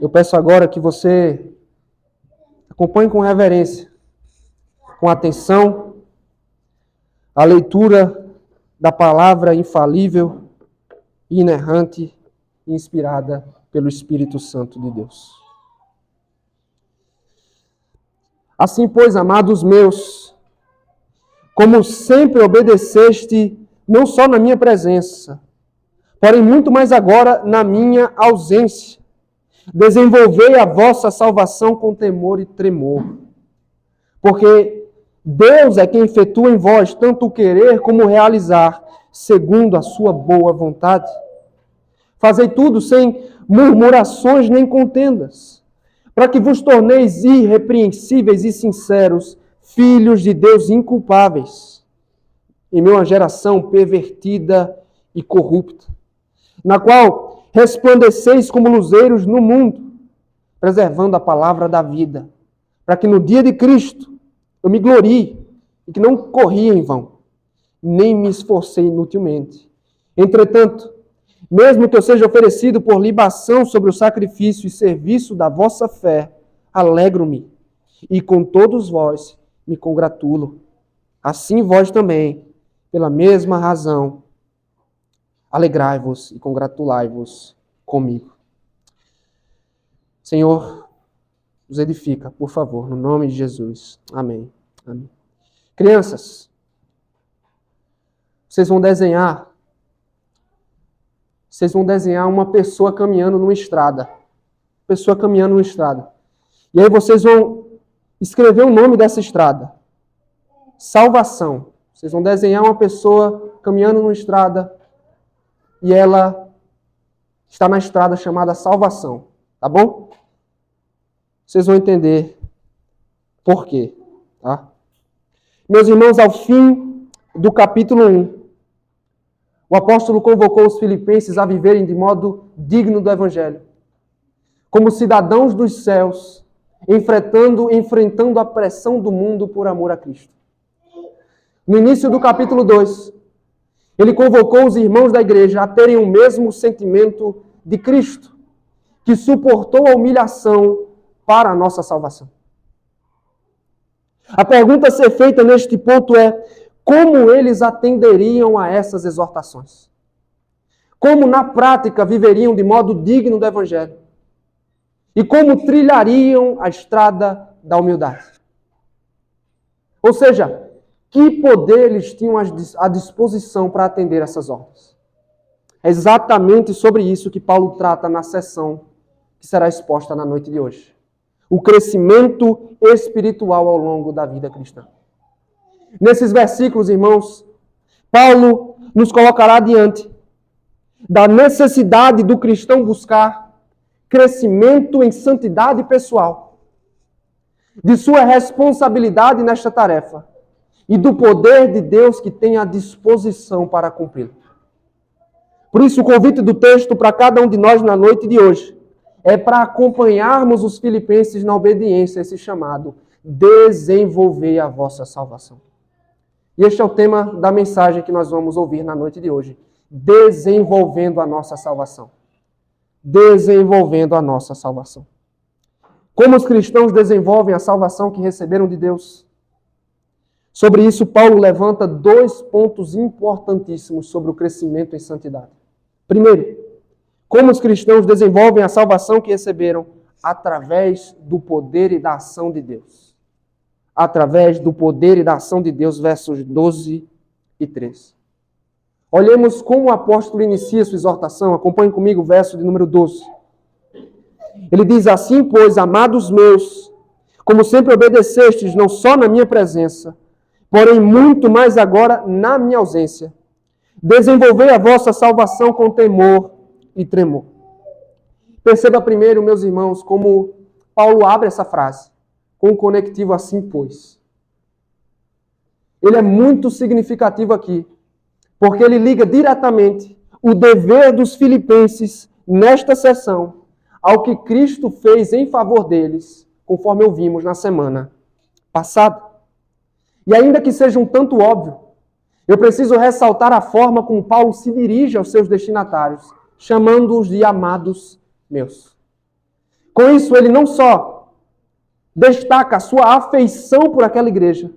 Eu peço agora que você acompanhe com reverência, com atenção, a leitura da palavra infalível, inerrante e inspirada pelo Espírito Santo de Deus. Assim, pois, amados meus, como sempre obedeceste, não só na minha presença, porém muito mais agora na minha ausência, desenvolvei a vossa salvação com temor e tremor. Porque Deus é quem efetua em vós tanto o querer como o realizar, segundo a sua boa vontade. Fazei tudo sem murmurações nem contendas, para que vos torneis irrepreensíveis e sinceros, filhos de Deus inculpáveis, em meio a uma geração pervertida e corrupta, na qual resplandeceis como luzeiros no mundo, preservando a palavra da vida, para que no dia de Cristo eu me glorie e que não corri em vão, nem me esforcei inutilmente. Entretanto, mesmo que eu seja oferecido por libação sobre o sacrifício e serviço da vossa fé, alegro-me, e com todos vós me congratulo. Assim vós também, pela mesma razão, alegrai-vos e congratulai-vos comigo. Senhor, nos edifica, por favor, no nome de Jesus. Amém. Amém. Crianças, vocês vão desenhar uma pessoa caminhando numa estrada. Pessoa caminhando numa estrada. E aí vocês vão escrever o nome dessa estrada. Salvação. Vocês vão desenhar uma pessoa caminhando numa estrada e ela está na estrada chamada Salvação. Tá bom? Vocês vão entender por quê. Tá? Meus irmãos, ao fim do capítulo 1, o apóstolo convocou os filipenses a viverem de modo digno do Evangelho, como cidadãos dos céus, enfrentando a pressão do mundo por amor a Cristo. No início do capítulo 2, ele convocou os irmãos da igreja a terem o mesmo sentimento de Cristo, que suportou a humilhação para a nossa salvação. A pergunta a ser feita neste ponto é: como eles atenderiam a essas exortações? Como na prática viveriam de modo digno do Evangelho? E como trilhariam a estrada da humildade? Ou seja, que poder eles tinham à disposição para atender essas ordens? É exatamente sobre isso que Paulo trata na sessão que será exposta na noite de hoje. O crescimento espiritual ao longo da vida cristã. Nesses versículos, irmãos, Paulo nos colocará diante da necessidade do cristão buscar crescimento em santidade pessoal, de sua responsabilidade nesta tarefa e do poder de Deus que tem à disposição para cumpri-lo. Por isso, o convite do texto para cada um de nós na noite de hoje é para acompanharmos os filipenses na obediência a esse chamado: desenvolver a vossa salvação. E este é o tema da mensagem que nós vamos ouvir na noite de hoje. Desenvolvendo a nossa salvação. Desenvolvendo a nossa salvação. Como os cristãos desenvolvem a salvação que receberam de Deus? Sobre isso, Paulo levanta 2 pontos importantíssimos sobre o crescimento em santidade. Primeiro, como os cristãos desenvolvem a salvação que receberam? Através do poder e da ação de Deus. Através do poder e da ação de Deus, versos 12 e 13. Olhemos como o apóstolo inicia sua exortação. Acompanhe comigo o verso de número 12. Ele diz: assim, pois, amados meus, como sempre obedecestes, não só na minha presença, porém muito mais agora na minha ausência, desenvolvei a vossa salvação com temor e tremor. Perceba primeiro, meus irmãos, como Paulo abre essa frase com o conectivo assim, pois. Ele é muito significativo aqui, porque ele liga diretamente o dever dos filipenses nesta sessão ao que Cristo fez em favor deles, conforme ouvimos na semana passada. E ainda que seja um tanto óbvio, eu preciso ressaltar a forma como Paulo se dirige aos seus destinatários, chamando-os de amados meus. Com isso, ele não só destaca a sua afeição por aquela igreja,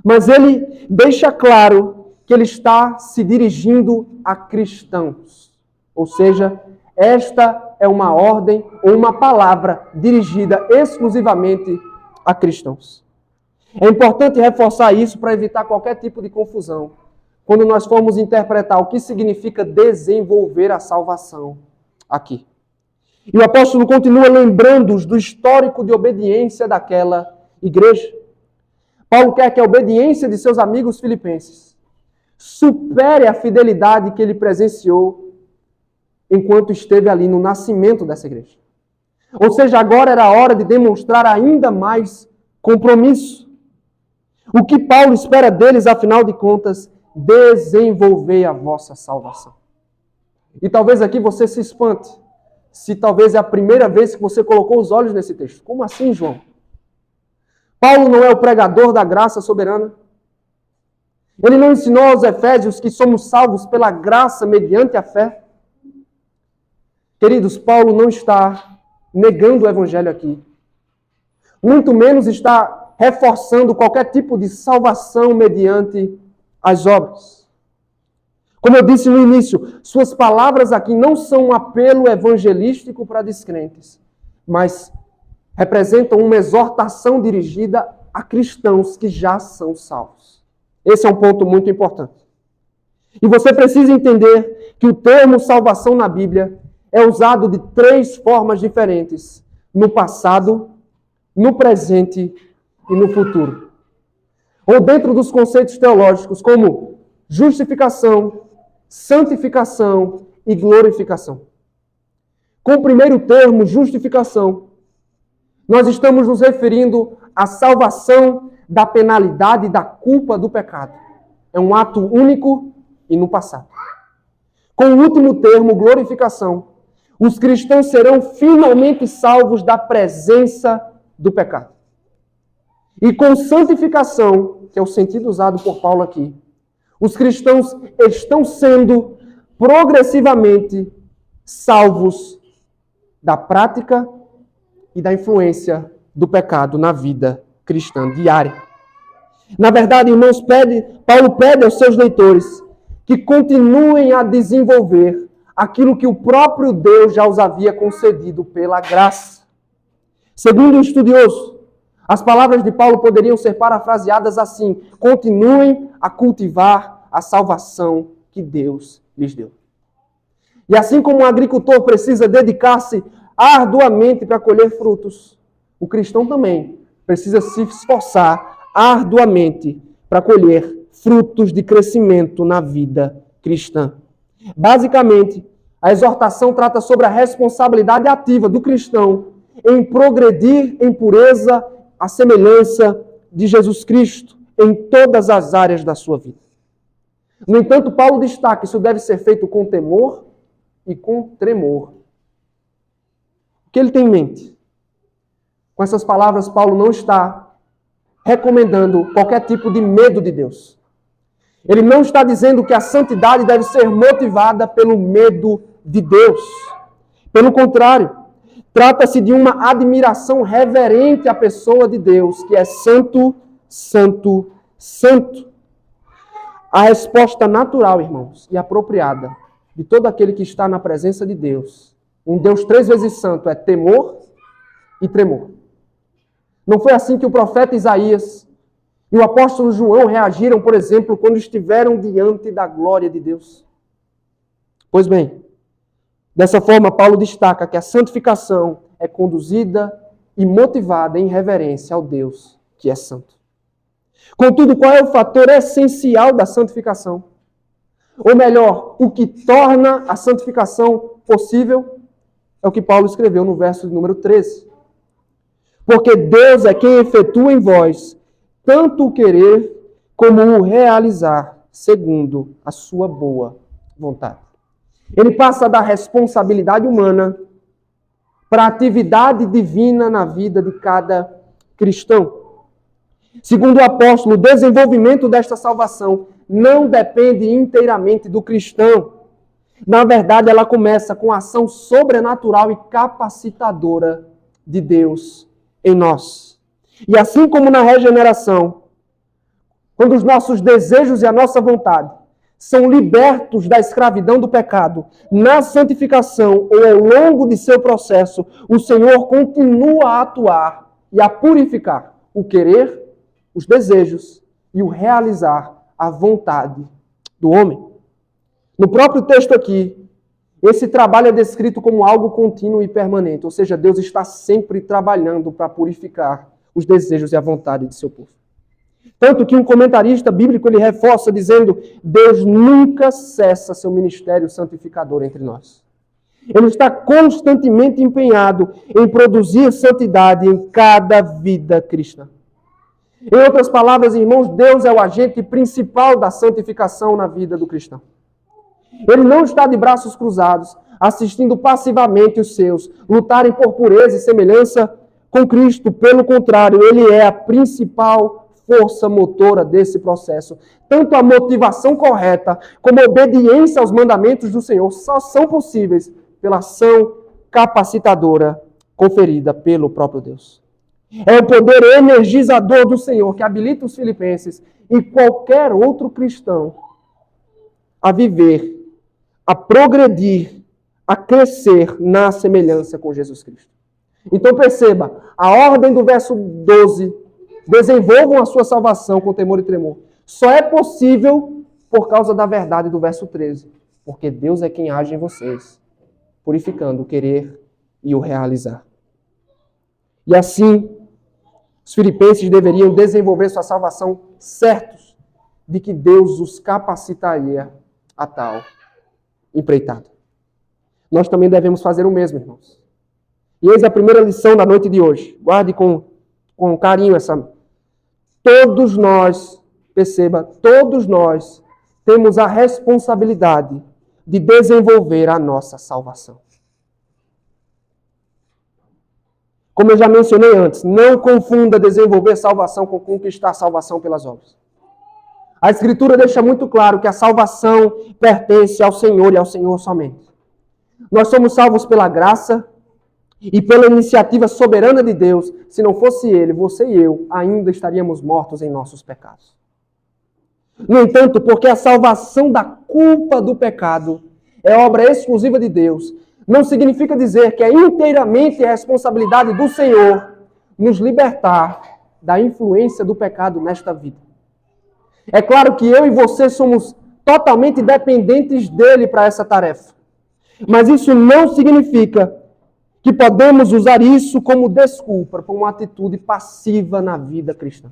mas ele deixa claro que ele está se dirigindo a cristãos. Ou seja, esta é uma ordem ou uma palavra dirigida exclusivamente a cristãos. É importante reforçar isso para evitar qualquer tipo de confusão quando nós formos interpretar o que significa desenvolver a salvação aqui. E o apóstolo continua lembrando-os do histórico de obediência daquela igreja. Paulo quer que a obediência de seus amigos filipenses supere a fidelidade que ele presenciou enquanto esteve ali no nascimento dessa igreja. Ou seja, agora era a hora de demonstrar ainda mais compromisso. O que Paulo espera deles, afinal de contas, desenvolver a vossa salvação. E talvez aqui você se espante, se talvez é a primeira vez que você colocou os olhos nesse texto. Como assim, João? Paulo não é o pregador da graça soberana? Ele não ensinou aos Efésios que somos salvos pela graça mediante a fé? Queridos, Paulo não está negando o evangelho aqui. Muito menos está reforçando qualquer tipo de salvação mediante as obras. Como eu disse no início, suas palavras aqui não são um apelo evangelístico para descrentes, mas representam uma exortação dirigida a cristãos que já são salvos. Esse é um ponto muito importante. E você precisa entender que o termo salvação na Bíblia é usado de 3 formas diferentes: no passado, no presente e no futuro. Ou dentro dos conceitos teológicos como justificação, santificação e glorificação. Com o primeiro termo, justificação, nós estamos nos referindo à salvação da penalidade e da culpa do pecado. É um ato único e no passado. Com o último termo, glorificação, os cristãos serão finalmente salvos da presença do pecado. E com santificação, que é o sentido usado por Paulo aqui, os cristãos estão sendo progressivamente salvos da prática e da influência do pecado na vida cristã diária. Na verdade, irmãos, Paulo pede aos seus leitores que continuem a desenvolver aquilo que o próprio Deus já os havia concedido pela graça. Segundo um estudioso, as palavras de Paulo poderiam ser parafraseadas assim: continuem a cultivar a salvação que Deus lhes deu. E assim como um agricultor precisa dedicar-se arduamente para colher frutos, o cristão também precisa se esforçar arduamente para colher frutos de crescimento na vida cristã. Basicamente, a exortação trata sobre a responsabilidade ativa do cristão em progredir em pureza à semelhança de Jesus Cristo em todas as áreas da sua vida. No entanto, Paulo destaca que isso deve ser feito com temor e com tremor. O que ele tem em mente? Com essas palavras, Paulo não está recomendando qualquer tipo de medo de Deus. Ele não está dizendo que a santidade deve ser motivada pelo medo de Deus. Pelo contrário, trata-se de uma admiração reverente à pessoa de Deus, que é santo, santo, santo. A resposta natural, irmãos, e apropriada de todo aquele que está na presença de Deus, um Deus 3 vezes santo, é temor e tremor. Não foi assim que o profeta Isaías e o apóstolo João reagiram, por exemplo, quando estiveram diante da glória de Deus? Pois bem, dessa forma, Paulo destaca que a santificação é conduzida e motivada em reverência ao Deus que é santo. Contudo, qual é o fator essencial da santificação? Ou melhor, o que torna a santificação possível é o que Paulo escreveu no verso número 13. Porque Deus é quem efetua em vós tanto o querer como o realizar, segundo a sua boa vontade. Ele passa da responsabilidade humana para a atividade divina na vida de cada cristão. Segundo o apóstolo, o desenvolvimento desta salvação não depende inteiramente do cristão. Na verdade, ela começa com a ação sobrenatural e capacitadora de Deus em nós. E assim como na regeneração, quando os nossos desejos e a nossa vontade são libertos da escravidão do pecado, na santificação ou ao longo de seu processo, o Senhor continua a atuar e a purificar o querer, os desejos e o realizar a vontade do homem. No próprio texto aqui, esse trabalho é descrito como algo contínuo e permanente, ou seja, Deus está sempre trabalhando para purificar os desejos e a vontade de seu povo. Tanto que um comentarista bíblico ele reforça dizendo: Deus nunca cessa seu ministério santificador entre nós. Ele está constantemente empenhado em produzir santidade em cada vida cristã. Em outras palavras, irmãos, Deus é o agente principal da santificação na vida do cristão. Ele não está de braços cruzados, assistindo passivamente os seus lutarem por pureza e semelhança com Cristo. Pelo contrário, ele é a principal força motora desse processo. Tanto a motivação correta como a obediência aos mandamentos do Senhor só são possíveis pela ação capacitadora conferida pelo próprio Deus. É o poder energizador do Senhor que habilita os filipenses e qualquer outro cristão a viver, a progredir, a crescer na semelhança com Jesus Cristo. Então perceba, a ordem do verso 12, desenvolvam a sua salvação com temor e tremor, só é possível por causa da verdade do verso 13, porque Deus é quem age em vocês, purificando o querer e o realizar. E assim, os filipenses deveriam desenvolver sua salvação certos de que Deus os capacitaria a tal empreitada. Nós também devemos fazer o mesmo, irmãos. E eis a primeira lição da noite de hoje. Guarde com carinho essa. Todos nós, perceba, todos nós temos a responsabilidade de desenvolver a nossa salvação. Como eu já mencionei antes, não confunda desenvolver salvação com conquistar salvação pelas obras. A Escritura deixa muito claro que a salvação pertence ao Senhor e ao Senhor somente. Nós somos salvos pela graça e pela iniciativa soberana de Deus. Se não fosse Ele, você e eu ainda estaríamos mortos em nossos pecados. No entanto, porque a salvação da culpa do pecado é obra exclusiva de Deus, não significa dizer que é inteiramente a responsabilidade do Senhor nos libertar da influência do pecado nesta vida. É claro que eu e você somos totalmente dependentes dele para essa tarefa. Mas isso não significa que podemos usar isso como desculpa para uma atitude passiva na vida cristã.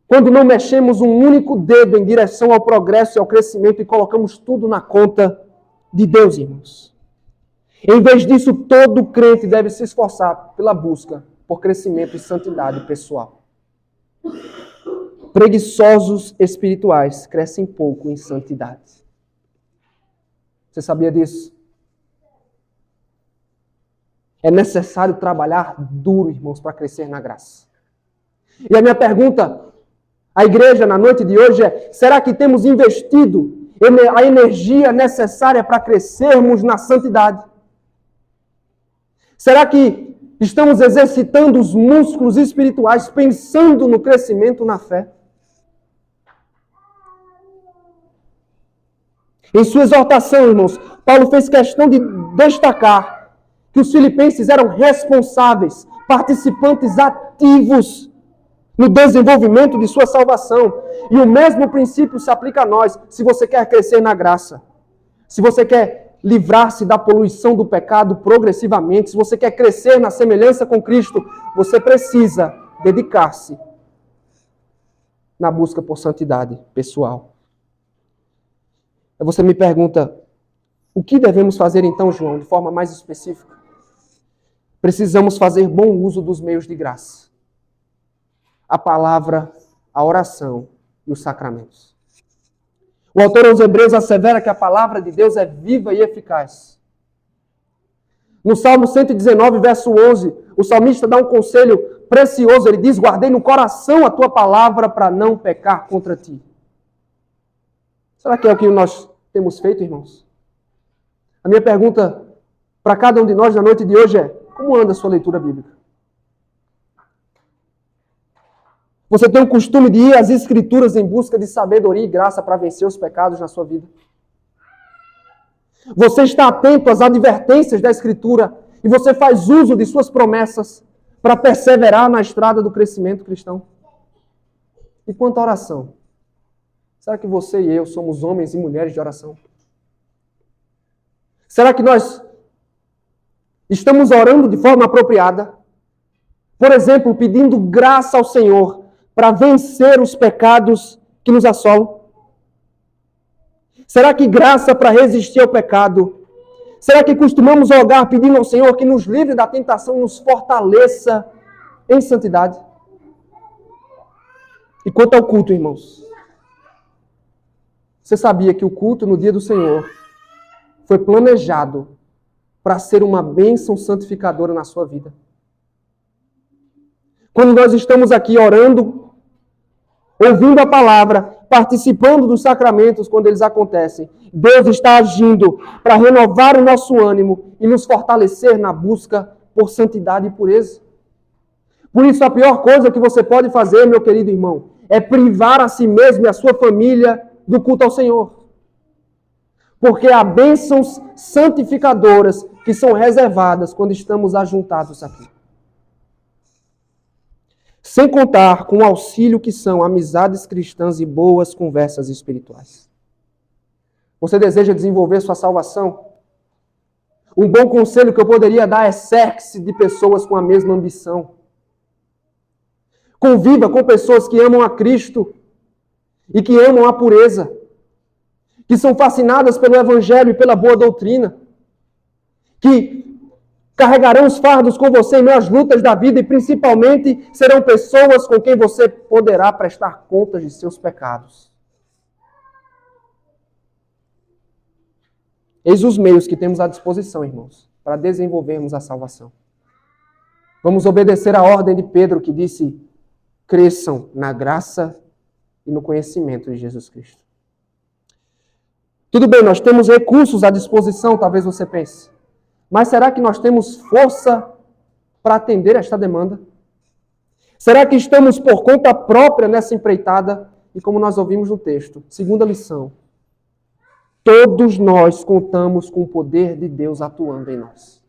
Quando não mexemos um único dedo em direção ao progresso e ao crescimento e colocamos tudo na conta de Deus, irmãos. Em vez disso, todo crente deve se esforçar pela busca por crescimento e santidade pessoal. Preguiçosos espirituais crescem pouco em santidade. Você sabia disso? É necessário trabalhar duro, irmãos, para crescer na graça. E a minha pergunta à igreja na noite de hoje é: será que temos investido a energia necessária para crescermos na santidade? Será que estamos exercitando os músculos espirituais pensando no crescimento na fé? Em sua exortação, irmãos, Paulo fez questão de destacar que os filipenses eram responsáveis, participantes ativos no desenvolvimento de sua salvação. E o mesmo princípio se aplica a nós, se você quer crescer na graça. Se você quer livrar-se da poluição do pecado progressivamente, se você quer crescer na semelhança com Cristo, você precisa dedicar-se na busca por santidade pessoal. Aí você me pergunta, o que devemos fazer então, João, de forma mais específica? Precisamos fazer bom uso dos meios de graça. A palavra, a oração e os sacramentos. O autor aos Hebreus assevera que a palavra de Deus é viva e eficaz. No Salmo 119, verso 11, o salmista dá um conselho precioso. Ele diz: guardei no coração a tua palavra para não pecar contra ti. Será que é o que nós temos feito, irmãos? A minha pergunta para cada um de nós na noite de hoje é: como anda a sua leitura bíblica? Você tem o costume de ir às Escrituras em busca de sabedoria e graça para vencer os pecados na sua vida? Você está atento às advertências da Escritura e você faz uso de suas promessas para perseverar na estrada do crescimento cristão? E quanto à oração? Será que você e eu somos homens e mulheres de oração? Será que nós estamos orando de forma apropriada? Por exemplo, pedindo graça ao Senhor para vencer os pecados que nos assolam? Será que graça para resistir ao pecado? Será que costumamos rogar pedindo ao Senhor que nos livre da tentação e nos fortaleça em santidade? E quanto ao culto, irmãos? Você sabia que o culto no dia do Senhor foi planejado para ser uma bênção santificadora na sua vida? Quando nós estamos aqui orando, ouvindo a palavra, participando dos sacramentos quando eles acontecem, Deus está agindo para renovar o nosso ânimo e nos fortalecer na busca por santidade e pureza. Por isso, a pior coisa que você pode fazer, meu querido irmão, é privar a si mesmo e a sua família do culto ao Senhor. Porque há bênçãos santificadoras que são reservadas quando estamos ajuntados aqui. Sem contar com o auxílio que são amizades cristãs e boas conversas espirituais. Você deseja desenvolver sua salvação? Um bom conselho que eu poderia dar é cerque-se de pessoas com a mesma ambição. Conviva com pessoas que amam a Cristo e que amam a pureza, que são fascinadas pelo Evangelho e pela boa doutrina, que carregarão os fardos com você em meio às lutas da vida e principalmente serão pessoas com quem você poderá prestar contas de seus pecados. Eis os meios que temos à disposição, irmãos, para desenvolvermos a salvação. Vamos obedecer a ordem de Pedro que disse: cresçam na graça e no conhecimento de Jesus Cristo. Tudo bem, nós temos recursos à disposição, talvez você pense. Mas será que nós temos força para atender esta demanda? Será que estamos por conta própria nessa empreitada? E como nós ouvimos no texto, segunda lição, todos nós contamos com o poder de Deus atuando em nós.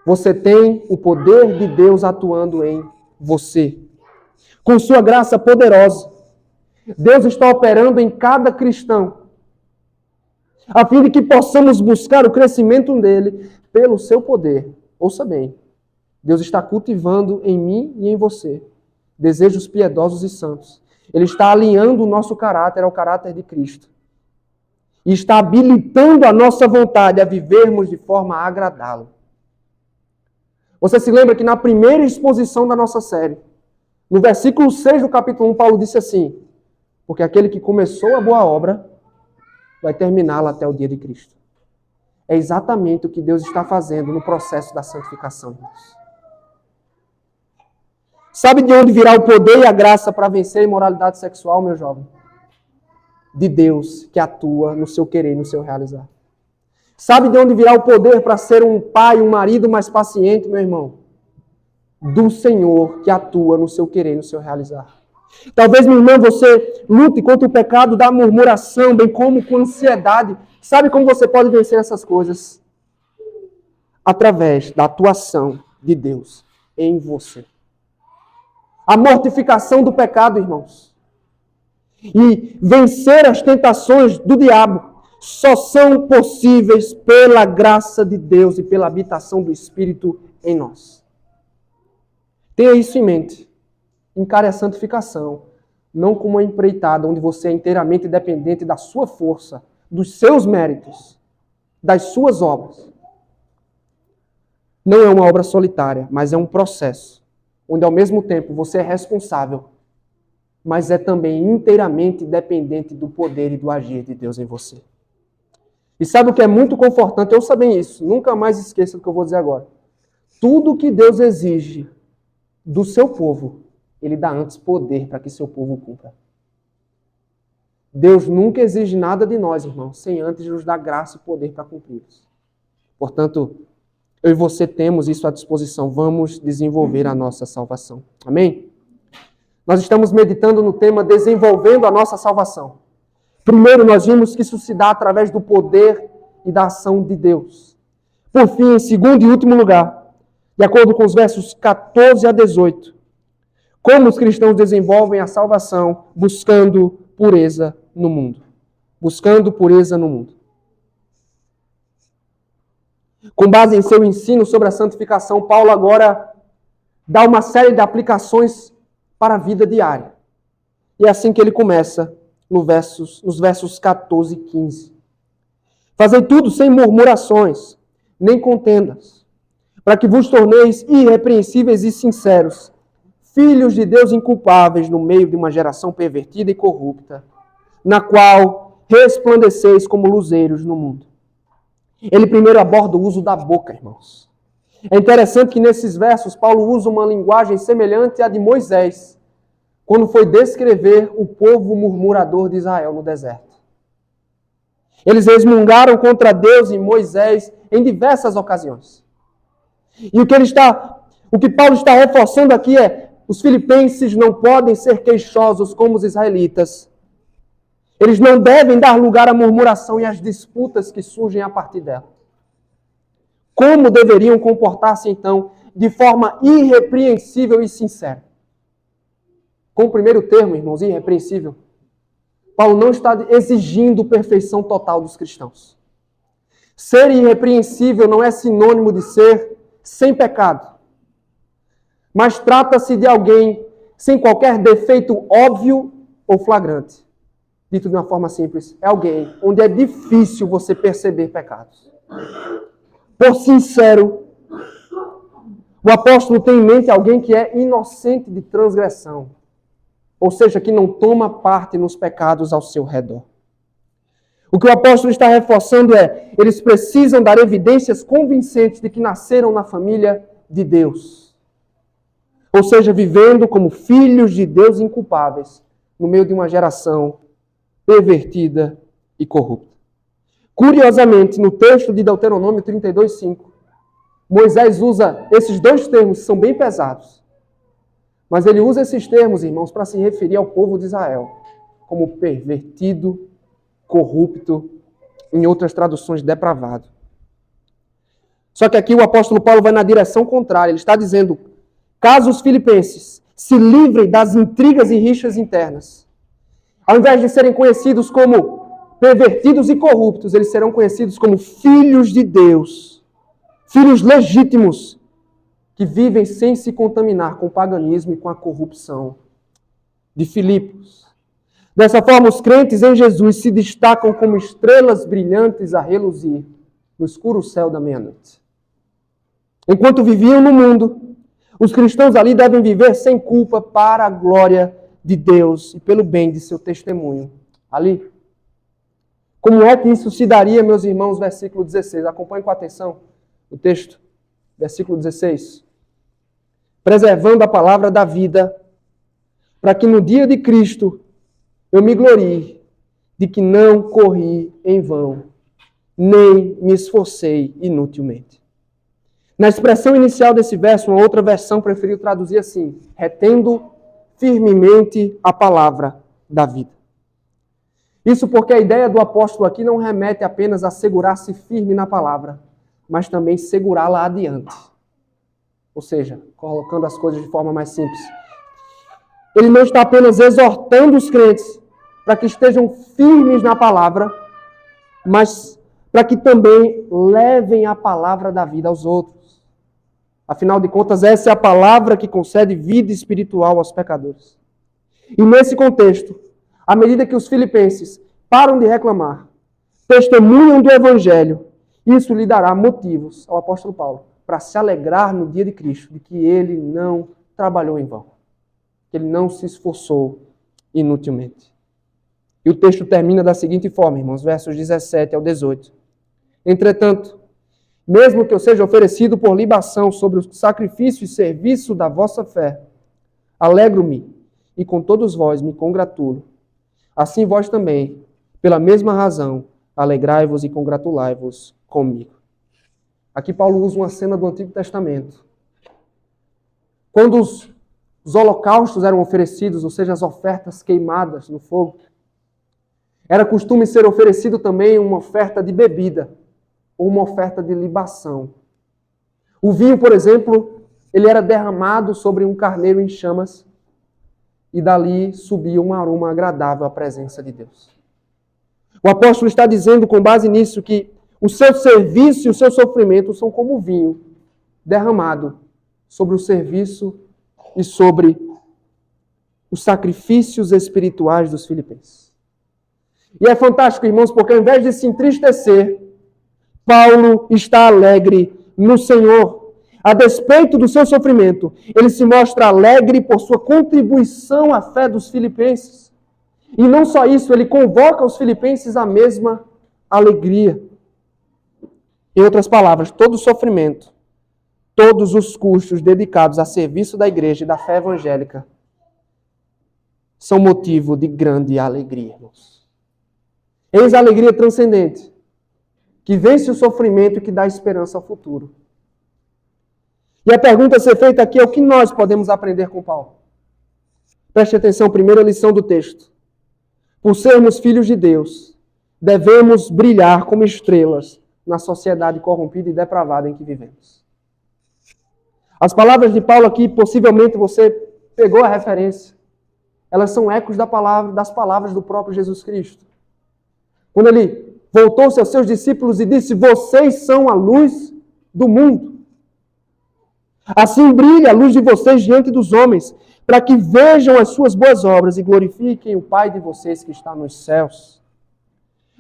Você tem o poder de Deus atuando em você. Com sua graça poderosa, Deus está operando em cada cristão, a fim de que possamos buscar o crescimento dele pelo seu poder. Ouça bem, Deus está cultivando em mim e em você desejos piedosos e santos. Ele está alinhando o nosso caráter ao caráter de Cristo. E está habilitando a nossa vontade a vivermos de forma a agradá-lo. Você se lembra que na primeira exposição da nossa série, no versículo 6 do capítulo 1, Paulo disse assim: porque aquele que começou a boa obra vai terminá-la até o dia de Cristo. É exatamente o que Deus está fazendo no processo da santificação, irmãos. Sabe de onde virá o poder e a graça para vencer a imoralidade sexual, meu jovem? De Deus que atua no seu querer e no seu realizar. Sabe de onde virá o poder para ser um pai, um marido mais paciente, meu irmão? Do Senhor que atua no seu querer e no seu realizar. Talvez, meu irmão, você lute contra o pecado da murmuração, bem como com ansiedade. Sabe como você pode vencer essas coisas? Através da atuação de Deus em você. A mortificação do pecado, irmãos. E vencer as tentações do diabo só são possíveis pela graça de Deus e pela habitação do Espírito em nós. Tenha isso em mente. Encare a santificação, não como uma empreitada onde você é inteiramente dependente da sua força, dos seus méritos, das suas obras. Não é uma obra solitária, mas é um processo, onde ao mesmo tempo você é responsável, mas é também inteiramente dependente do poder e do agir de Deus em você. E sabe o que é muito confortante? Ouça bem isso, nunca mais esqueça do que eu vou dizer agora. Tudo que Deus exige do seu povo, Ele dá antes poder para que seu povo cumpra. Deus nunca exige nada de nós, irmãos, sem antes nos dar graça e poder para cumpri-los. Portanto, eu e você temos isso à disposição. Vamos desenvolver a nossa salvação. Amém? Nós estamos meditando no tema desenvolvendo a nossa salvação. Primeiro, nós vimos que isso se dá através do poder e da ação de Deus. Por fim, em segundo e último lugar, de acordo com os versos 14 a 18, como os cristãos desenvolvem a salvação buscando pureza no mundo. Buscando pureza no mundo. Com base em seu ensino sobre a santificação, Paulo agora dá uma série de aplicações para a vida diária. E é assim que ele começa nos versos 14 e 15. Fazei tudo sem murmurações, nem contendas, para que vos torneis irrepreensíveis e sinceros, filhos de Deus inculpáveis no meio de uma geração pervertida e corrupta, na qual resplandeceis como luzeiros no mundo. Ele primeiro aborda o uso da boca, irmãos. É interessante que nesses versos Paulo usa uma linguagem semelhante à de Moisés, quando foi descrever o povo murmurador de Israel no deserto. Eles resmungaram contra Deus e Moisés em diversas ocasiões. E o que Paulo está reforçando aqui é: os filipenses não podem ser queixosos como os israelitas. Eles não devem dar lugar à murmuração e às disputas que surgem a partir dela. Como deveriam comportar-se, então, de forma irrepreensível e sincera? Com o primeiro termo, irmãos, irrepreensível, Paulo não está exigindo perfeição total dos cristãos. Ser irrepreensível não é sinônimo de ser sem pecado. Mas trata-se de alguém sem qualquer defeito óbvio ou flagrante. Dito de uma forma simples, é alguém onde é difícil você perceber pecados. Por sincero, o apóstolo tem em mente alguém que é inocente de transgressão, ou seja, que não toma parte nos pecados ao seu redor. O que o apóstolo está reforçando é: eles precisam dar evidências convincentes de que nasceram na família de Deus. Ou seja, vivendo como filhos de Deus inculpáveis, no meio de uma geração pervertida e corrupta. Curiosamente, no texto de Deuteronômio 32:5, Moisés usa esses dois termos, que são bem pesados. Mas ele usa esses termos, irmãos, para se referir ao povo de Israel como pervertido, corrupto, em outras traduções, depravado. Só que aqui o apóstolo Paulo vai na direção contrária. Ele está dizendo: caso os filipenses se livrem das intrigas e rixas internas, ao invés de serem conhecidos como pervertidos e corruptos, eles serão conhecidos como filhos de Deus, filhos legítimos, que vivem sem se contaminar com o paganismo e com a corrupção de Filipos. Dessa forma, os crentes em Jesus se destacam como estrelas brilhantes a reluzir no escuro céu da meia-noite. Enquanto viviam no mundo, os cristãos ali devem viver sem culpa para a glória de Deus e pelo bem de seu testemunho ali. Como é que isso se daria, meus irmãos? Versículo 16. Acompanhe com atenção o texto. Versículo 16. Preservando a palavra da vida, para que no dia de Cristo eu me glorie de que não corri em vão, nem me esforcei inutilmente. Na expressão inicial desse verso, uma outra versão preferiu traduzir assim: retendo firmemente a palavra da vida. Isso porque a ideia do apóstolo aqui não remete apenas a segurar-se firme na palavra, mas também segurá-la adiante. Ou seja, colocando as coisas de forma mais simples. Ele não está apenas exortando os crentes para que estejam firmes na palavra, mas para que também levem a palavra da vida aos outros. Afinal de contas, essa é a palavra que concede vida espiritual aos pecadores. E nesse contexto, à medida que os filipenses param de reclamar, testemunham do Evangelho, isso lhe dará motivos ao apóstolo Paulo para se alegrar no dia de Cristo, de que ele não trabalhou em vão, que ele não se esforçou inutilmente. E o texto termina da seguinte forma, irmãos, versos 17 ao 18. Entretanto, mesmo que eu seja oferecido por libação sobre o sacrifício e serviço da vossa fé, alegro-me e com todos vós me congratulo, assim vós também, pela mesma razão, alegrai-vos e congratulai-vos comigo. Aqui Paulo usa uma cena do Antigo Testamento. Quando os holocaustos eram oferecidos, ou seja, as ofertas queimadas no fogo, era costume ser oferecido também uma oferta de bebida, ou uma oferta de libação. O vinho, por exemplo, ele era derramado sobre um carneiro em chamas, e dali subia um aroma agradável à presença de Deus. O apóstolo está dizendo, com base nisso, que o seu serviço e o seu sofrimento são como vinho derramado sobre o serviço e sobre os sacrifícios espirituais dos filipenses. E é fantástico, irmãos, porque ao invés de se entristecer, Paulo está alegre no Senhor. A despeito do seu sofrimento, ele se mostra alegre por sua contribuição à fé dos filipenses. E não só isso, ele convoca os filipenses à mesma alegria. Em outras palavras, todo sofrimento, todos os custos dedicados a serviço da igreja e da fé evangélica são motivo de grande alegria, irmãos. Eis a alegria transcendente, que vence o sofrimento e que dá esperança ao futuro. E a pergunta a ser feita aqui é o que nós podemos aprender com Paulo. Preste atenção, primeira lição do texto. Por sermos filhos de Deus, devemos brilhar como estrelas na sociedade corrompida e depravada em que vivemos. As palavras de Paulo aqui, possivelmente você pegou a referência. Elas são ecos das palavras do próprio Jesus Cristo. Quando ele voltou-se aos seus discípulos e disse: vocês são a luz do mundo. Assim brilha a luz de vocês diante dos homens, para que vejam as suas boas obras e glorifiquem o Pai de vocês que está nos céus.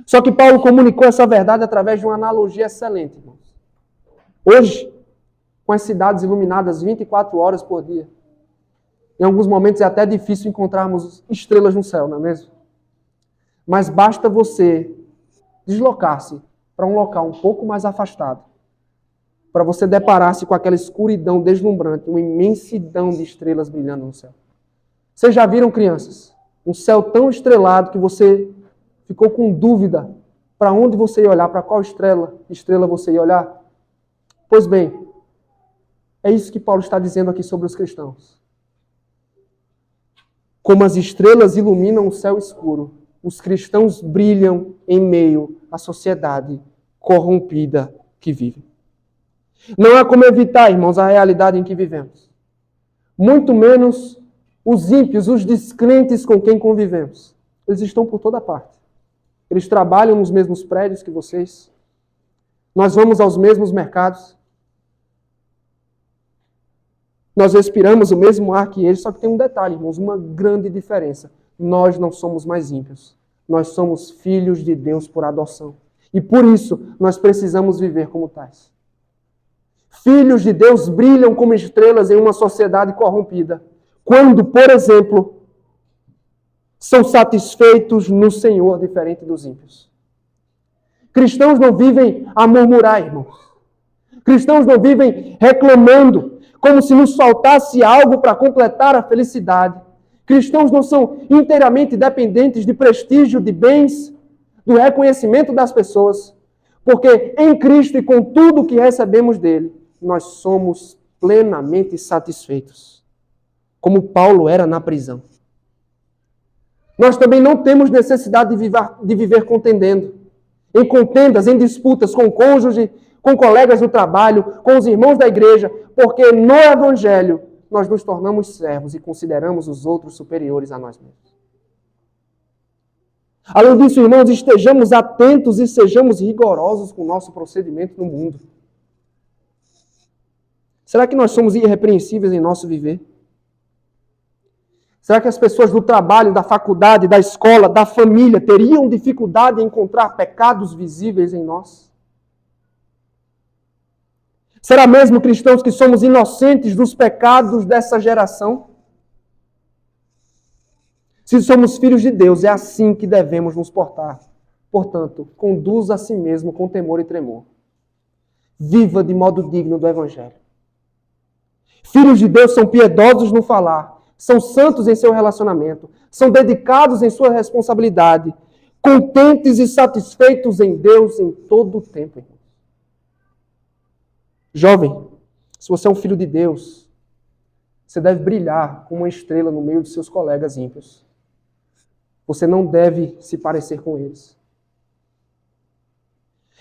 Só que Paulo comunicou essa verdade através de uma analogia excelente, irmãos. Hoje, com as cidades iluminadas 24 horas por dia, em alguns momentos é até difícil encontrarmos estrelas no céu, não é mesmo? Mas basta você deslocar-se para um local um pouco mais afastado, para você deparar-se com aquela escuridão deslumbrante, uma imensidão de estrelas brilhando no céu. Vocês já viram, crianças, um céu tão estrelado que você ficou com dúvida para onde você ia olhar, para qual estrela você ia olhar? Pois bem, é isso que Paulo está dizendo aqui sobre os cristãos. Como as estrelas iluminam o céu escuro, os cristãos brilham em meio à sociedade corrompida que vive. Não há como evitar, irmãos, a realidade em que vivemos. Muito menos os ímpios, os descrentes com quem convivemos. Eles estão por toda parte. Eles trabalham nos mesmos prédios que vocês. Nós vamos aos mesmos mercados. Nós respiramos o mesmo ar que eles, só que tem um detalhe, irmãos, uma grande diferença. Nós não somos mais ímpios. Nós somos filhos de Deus por adoção. E por isso, nós precisamos viver como tais. Filhos de Deus brilham como estrelas em uma sociedade corrompida. Quando, por exemplo, são satisfeitos no Senhor, diferente dos ímpios. Cristãos não vivem a murmurar, irmãos. Cristãos não vivem reclamando, como se nos faltasse algo para completar a felicidade. Cristãos não são inteiramente dependentes de prestígio, de bens, do reconhecimento das pessoas. Porque em Cristo e com tudo que recebemos dele, nós somos plenamente satisfeitos. Como Paulo era na prisão. Nós também não temos necessidade de viver contendendo. Em contendas, em disputas com o cônjuge, com colegas do trabalho, com os irmãos da igreja, porque no Evangelho nós nos tornamos servos e consideramos os outros superiores a nós mesmos. Além disso, irmãos, estejamos atentos e sejamos rigorosos com o nosso procedimento no mundo. Será que nós somos irrepreensíveis em nosso viver? Será que as pessoas do trabalho, da faculdade, da escola, da família teriam dificuldade em encontrar pecados visíveis em nós? Será mesmo, cristãos, que somos inocentes dos pecados dessa geração? Se somos filhos de Deus, é assim que devemos nos portar. Portanto, conduza a si mesmo com temor e tremor. Viva de modo digno do Evangelho. Filhos de Deus são piedosos no falar, são santos em seu relacionamento, são dedicados em sua responsabilidade, contentes e satisfeitos em Deus em todo o tempo. Jovem, se você é um filho de Deus, você deve brilhar como uma estrela no meio de seus colegas ímpios. Você não deve se parecer com eles.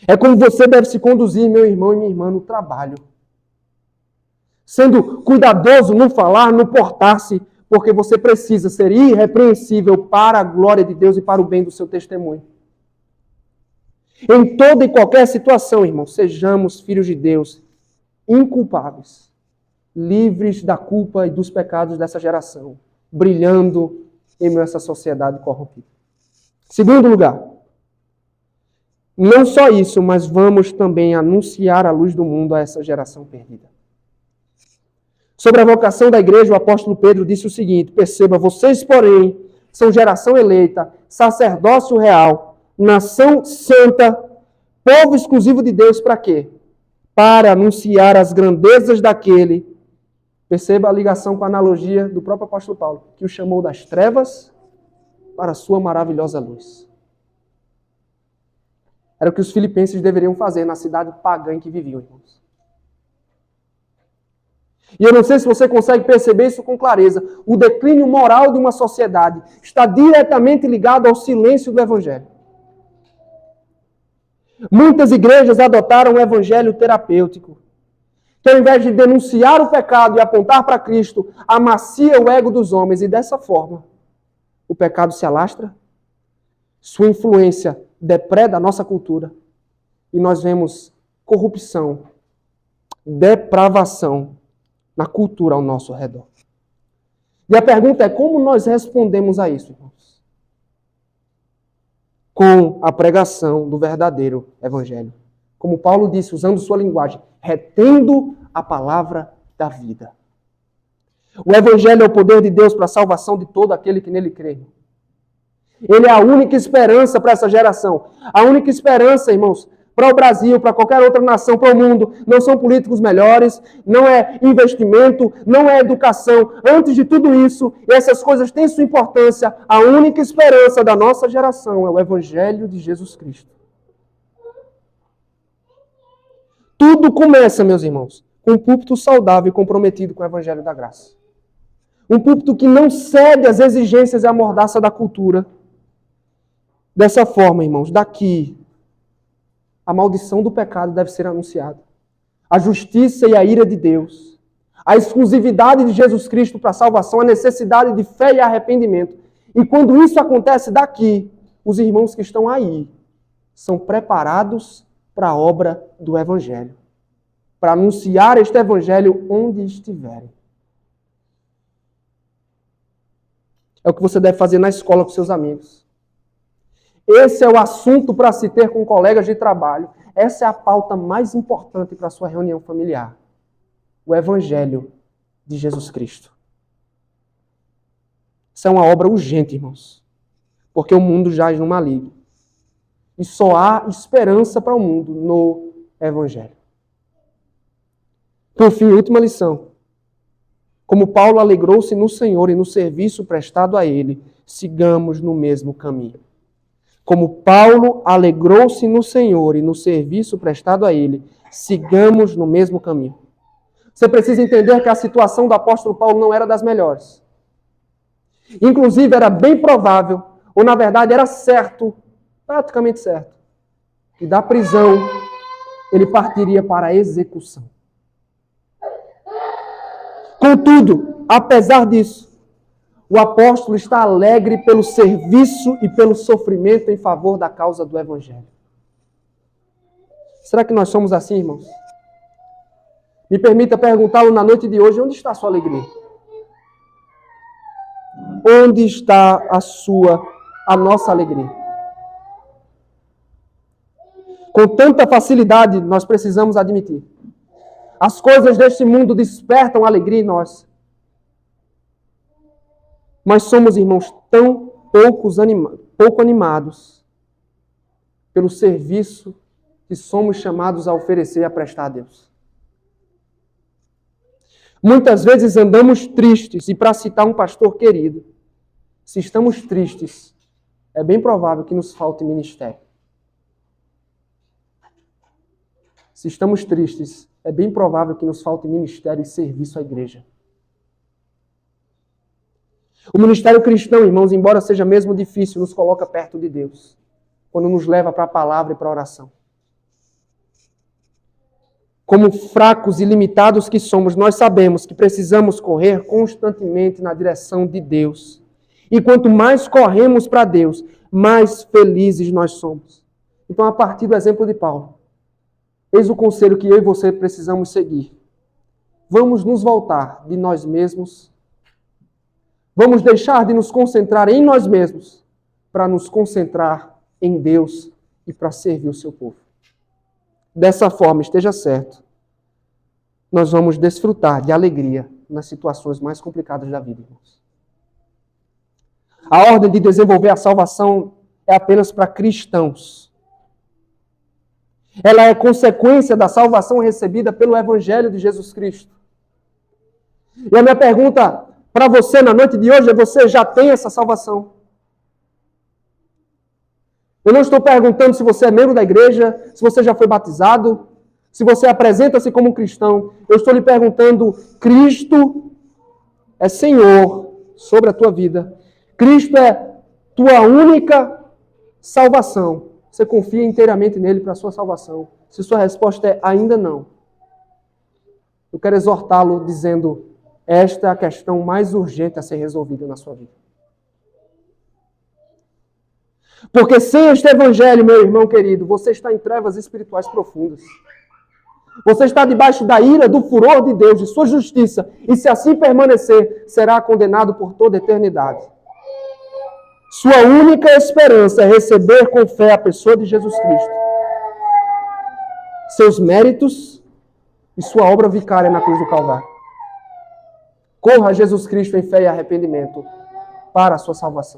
É como você deve se conduzir, meu irmão e minha irmã, no trabalho. Sendo cuidadoso no falar, no portar-se, porque você precisa ser irrepreensível para a glória de Deus e para o bem do seu testemunho. Em toda e qualquer situação, irmão, sejamos filhos de Deus, inculpáveis, livres da culpa e dos pecados dessa geração, brilhando em meio a essa sociedade corrompida. Segundo lugar, não só isso, mas vamos também anunciar a luz do mundo a essa geração perdida. Sobre a vocação da igreja, o apóstolo Pedro disse o seguinte: perceba, vocês, porém, são geração eleita, sacerdócio real, nação santa, povo exclusivo de Deus, para quê? Para anunciar as grandezas daquele, perceba a ligação com a analogia do próprio apóstolo Paulo, que o chamou das trevas para a sua maravilhosa luz. Era o que os filipenses deveriam fazer na cidade pagã em que viviam, irmãos. E eu não sei se você consegue perceber isso com clareza. O declínio moral de uma sociedade está diretamente ligado ao silêncio do Evangelho. Muitas igrejas adotaram o Evangelho terapêutico, que ao invés de denunciar o pecado e apontar para Cristo, amacia o ego dos homens. E dessa forma, o pecado se alastra, sua influência depreda a nossa cultura e nós vemos corrupção, depravação na cultura ao nosso redor. E a pergunta é: como nós respondemos a isso, irmãos? Com a pregação do verdadeiro Evangelho. Como Paulo disse, usando sua linguagem, retendo a palavra da vida. O Evangelho é o poder de Deus para a salvação de todo aquele que nele crê. Ele é a única esperança para essa geração. A única esperança, irmãos, para o Brasil, para qualquer outra nação, para o mundo. Não são políticos melhores, não é investimento, não é educação. Antes de tudo isso, essas coisas têm sua importância. A única esperança da nossa geração é o Evangelho de Jesus Cristo. Tudo começa, meus irmãos, com um púlpito saudável e comprometido com o Evangelho da Graça. Um púlpito que não cede às exigências e à mordaça da cultura. Dessa forma, irmãos, daqui, a maldição do pecado deve ser anunciada. A justiça e a ira de Deus. A exclusividade de Jesus Cristo para a salvação, a necessidade de fé e arrependimento. E quando isso acontece daqui, os irmãos que estão aí são preparados para a obra do Evangelho. Para anunciar este Evangelho onde estiverem. É o que você deve fazer na escola com seus amigos. Esse é o assunto para se ter com colegas de trabalho. Essa é a pauta mais importante para a sua reunião familiar. O Evangelho de Jesus Cristo. Isso é uma obra urgente, irmãos. Porque o mundo jaz no maligno. E só há esperança para o mundo no Evangelho. Por fim, última lição. Como Paulo alegrou-se no Senhor e no serviço prestado a Ele, sigamos no mesmo caminho. Como Paulo alegrou-se no Senhor e no serviço prestado a Ele, sigamos no mesmo caminho. Você precisa entender que a situação do apóstolo Paulo não era das melhores. Inclusive, era bem provável, ou na verdade era certo, praticamente certo, que da prisão ele partiria para a execução. Contudo, apesar disso, o apóstolo está alegre pelo serviço e pelo sofrimento em favor da causa do Evangelho. Será que nós somos assim, irmãos? Me permita perguntá-lo na noite de hoje: onde está a sua alegria? Onde está a nossa alegria? Com tanta facilidade, nós precisamos admitir. As coisas deste mundo despertam alegria em nós. Mas somos, irmãos, tão pouco animados pelo serviço que somos chamados a oferecer e a prestar a Deus. Muitas vezes andamos tristes, e para citar um pastor querido, se estamos tristes, é bem provável que nos falte ministério. Se estamos tristes, é bem provável que nos falte ministério e serviço à igreja. O ministério cristão, irmãos, embora seja mesmo difícil, nos coloca perto de Deus, quando nos leva para a palavra e para a oração. Como fracos e limitados que somos, nós sabemos que precisamos correr constantemente na direção de Deus. E quanto mais corremos para Deus, mais felizes nós somos. Então, a partir do exemplo de Paulo, eis o conselho que eu e você precisamos seguir. Vamos nos voltar de nós mesmos. Vamos deixar de nos concentrar em nós mesmos para nos concentrar em Deus e para servir o seu povo. Dessa forma, esteja certo, nós vamos desfrutar de alegria nas situações mais complicadas da vida, irmãos. A ordem de desenvolver a salvação é apenas para cristãos. Ela é consequência da salvação recebida pelo Evangelho de Jesus Cristo. E a minha pergunta para você na noite de hoje é: você já tem essa salvação? Eu não estou perguntando se você é membro da igreja, se você já foi batizado, se você apresenta-se como um cristão. Eu estou lhe perguntando: Cristo é Senhor sobre a tua vida? Cristo é tua única salvação? Você confia inteiramente nele para a sua salvação? Se sua resposta é ainda não, eu quero exortá-lo dizendo: esta é a questão mais urgente a ser resolvida na sua vida. Porque sem este evangelho, meu irmão querido, você está em trevas espirituais profundas. Você está debaixo da ira, do furor de Deus, de sua justiça, e se assim permanecer, será condenado por toda a eternidade. Sua única esperança é receber com fé a pessoa de Jesus Cristo, seus méritos e sua obra vicária na cruz do Calvário. Corra a Jesus Cristo em fé e arrependimento para a sua salvação.